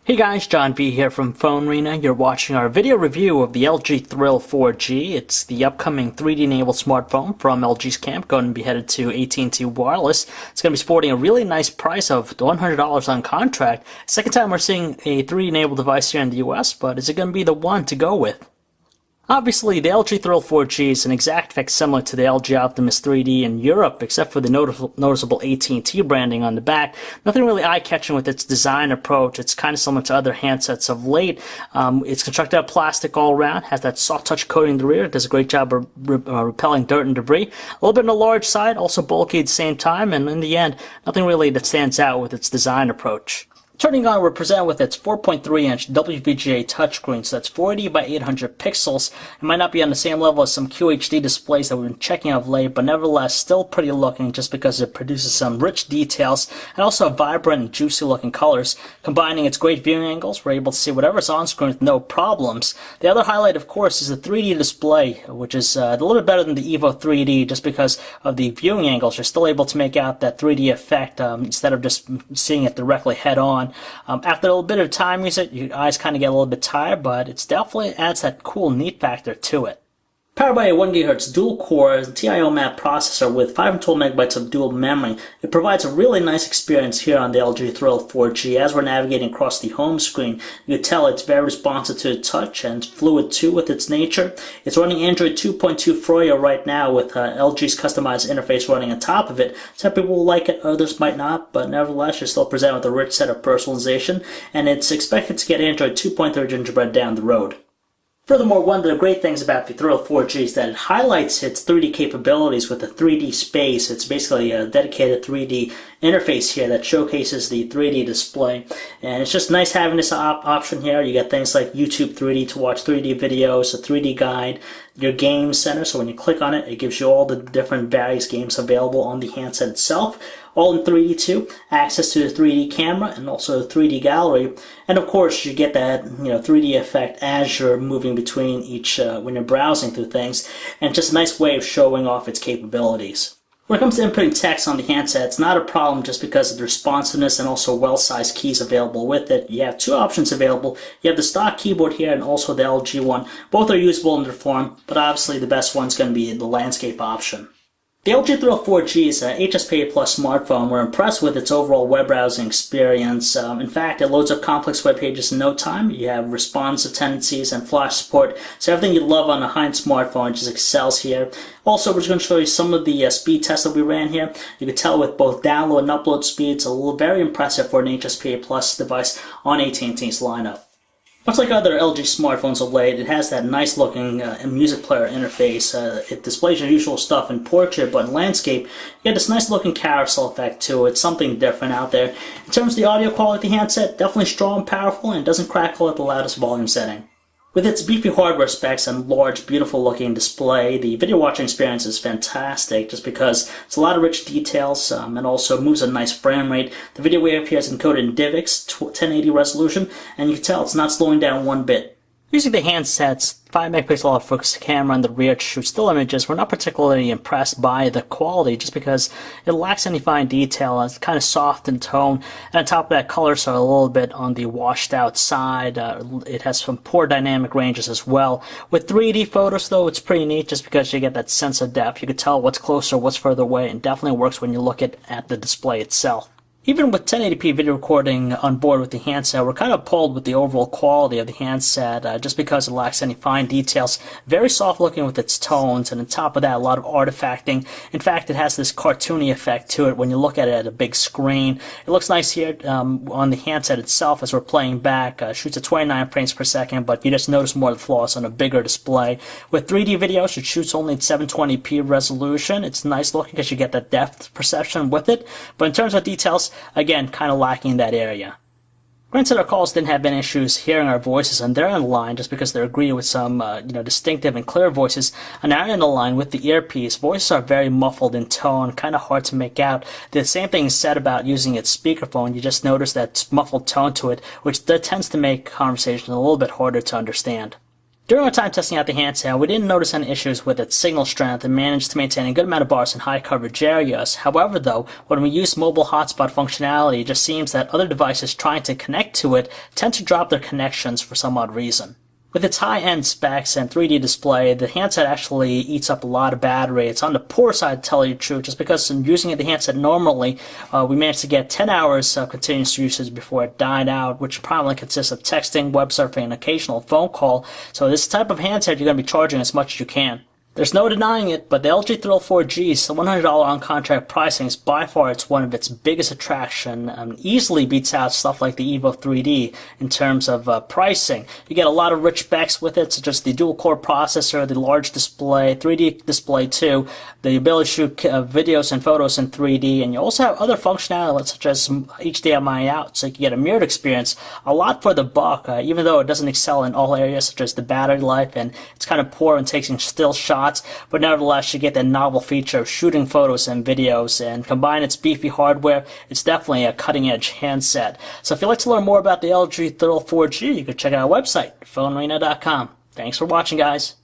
Hey guys, John V here from PhoneArena. You're watching our video review of the LG Thrill 4G. It's the upcoming 3D-enabled smartphone from LG's camp, going to be headed to AT&T Wireless. It's going to be sporting a really nice price of $100 on contract. Second time we're seeing a 3D-enabled device here in the US, but is it going to be the one to go with? Obviously, the LG Thrill 4G is an exact facsimile to the LG Optimus 3D in Europe, except for the noticeable AT&T branding on the back. Nothing really eye-catching with its design approach. It's kind of similar to other handsets of late. It's constructed out of plastic all around, has that soft touch coating in the rear. It does a great job of repelling dirt and debris. A little bit on the large side, also bulky at the same time, and in the end, nothing really that stands out with its design approach. Turning on, we're presented with its 4.3-inch WVGA touchscreen, so that's 480 by 800 pixels. It might not be on the same level as some QHD displays that we've been checking of late, but nevertheless still pretty looking just because it produces some rich details and also vibrant and juicy looking colors. Combining its great viewing angles, we're able to see whatever's on screen with no problems. The other highlight, of course, is the 3D display, which is a little bit better than the Evo 3D just because of the viewing angles. You're still able to make out that 3D effect instead of just seeing it directly head on. After a little bit of time use it, your eyes kind of get a little bit tired, but it definitely adds that cool neat factor to it. Powered by a 1 GHz dual-core TI-OMAP processor with 512 MB of dual memory, it provides a really nice experience here on the LG Thrill 4G. As we're navigating across the home screen, you can tell it's very responsive to the touch and fluid too with its nature. It's running Android 2.2 Froyo right now with LG's customized interface running on top of it. Some people will like it, others might not, but nevertheless, you're still presented with a rich set of personalization, and it's expected to get Android 2.3 Gingerbread down the road. Furthermore, one of the great things about the Thrill 4G is that it highlights its 3D capabilities with a 3D space. It's basically a dedicated 3D interface here that showcases the 3D display. And it's just nice having this option here. You get things like YouTube 3D to watch 3D videos, a 3D guide, your game center. So when you click on it, it gives you all the different various games available on the handset itself. All in 3D too, access to the 3D camera and also the 3D gallery, and of course you get that 3D effect as you're moving between each when you're browsing through things, and just a nice way of showing off its capabilities. When it comes to inputting text on the handset, it's not a problem just because of the responsiveness and also well-sized keys available with it. You have two options available. You have the stock keyboard here and also the LG one. Both are usable in their form, but obviously the best one's going to be the landscape option. The LG Thrill 4G is an HSPA Plus smartphone. We're impressed with its overall web browsing experience. In fact, it loads up complex web pages in no time. You have responsive tendencies and flash support. So everything you love on a high-end smartphone just excels here. Also, we're just going to show you some of the speed tests that we ran here. You can tell with both download and upload speeds, very impressive for an HSPA Plus device on AT&T's lineup. Much like other LG smartphones of late, it has that nice looking music player interface. It displays your usual stuff in portrait, but in landscape, you get this nice looking carousel effect too. It's something different out there. In terms of the audio quality of the handset, definitely strong, powerful, and doesn't crackle at the loudest volume setting. With its beefy hardware specs and large, beautiful looking display, the video watching experience is fantastic just because it's a lot of rich details and also moves at a nice frame rate. The video wave here is encoded in DivX 1080 resolution, and you can tell it's not slowing down one bit. Using the handset's 5 megapixel autofocus camera on the rear to shoot still images, we're not particularly impressed by the quality just because it lacks any fine detail. It's kind of soft in tone, and on top of that, colors are a little bit on the washed out side. It has some poor dynamic ranges as well. With 3D photos though, it's pretty neat just because you get that sense of depth. You can tell what's closer, what's further away, and definitely works when you look at the display itself. Even with 1080p video recording on board with the handset, we're kind of pulled with the overall quality of the handset just because it lacks any fine details. Very soft looking with its tones, and on top of that, a lot of artifacting. In fact, it has this cartoony effect to it when you look at it at a big screen. It looks nice here on the handset itself as we're playing back. Shoots at 29 frames per second, but you just notice more of the flaws on a bigger display. With 3D videos, it shoots only at 720p resolution. It's nice looking because you get that depth perception with it, but in terms of details, again, kind of lacking that area. Granted, our calls didn't have any issues hearing our voices on their end of the line just because they're agreeing with some distinctive and clear voices. On our end of the line with the earpiece, voices are very muffled in tone, kind of hard to make out. The same thing is said about using its speakerphone. You just notice that muffled tone to it, which tends to make conversation a little bit harder to understand. During our time testing out the handset, we didn't notice any issues with its signal strength and managed to maintain a good amount of bars in high coverage areas. However though, when we use mobile hotspot functionality, it just seems that other devices trying to connect to it tend to drop their connections for some odd reason. With its high-end specs and 3D display, the handset actually eats up a lot of battery. It's on the poor side, to tell you the truth, just because in using the handset normally, we managed to get 10 hours of continuous usage before it died out, which primarily consists of texting, web surfing, and occasional phone call. So this type of handset, you're going to be charging as much as you can. There's no denying it, but the LG Thrill 4G's $100 on-contract pricing is by far one of its biggest attraction, and easily beats out stuff like the Evo 3D in terms of pricing. You get a lot of rich specs with it, such as the dual-core processor, the large display, 3D display too, the ability to shoot videos and photos in 3D, and you also have other functionality such as some HDMI out, so you can get a mirrored experience. A lot for the buck, even though it doesn't excel in all areas such as the battery life, and it's kind of poor in taking still shots. But nevertheless, you get that novel feature of shooting photos and videos, and combine its beefy hardware, it's definitely a cutting-edge handset. So if you'd like to learn more about the LG Thrill 4G, you can check out our website, phonearena.com. Thanks for watching, guys.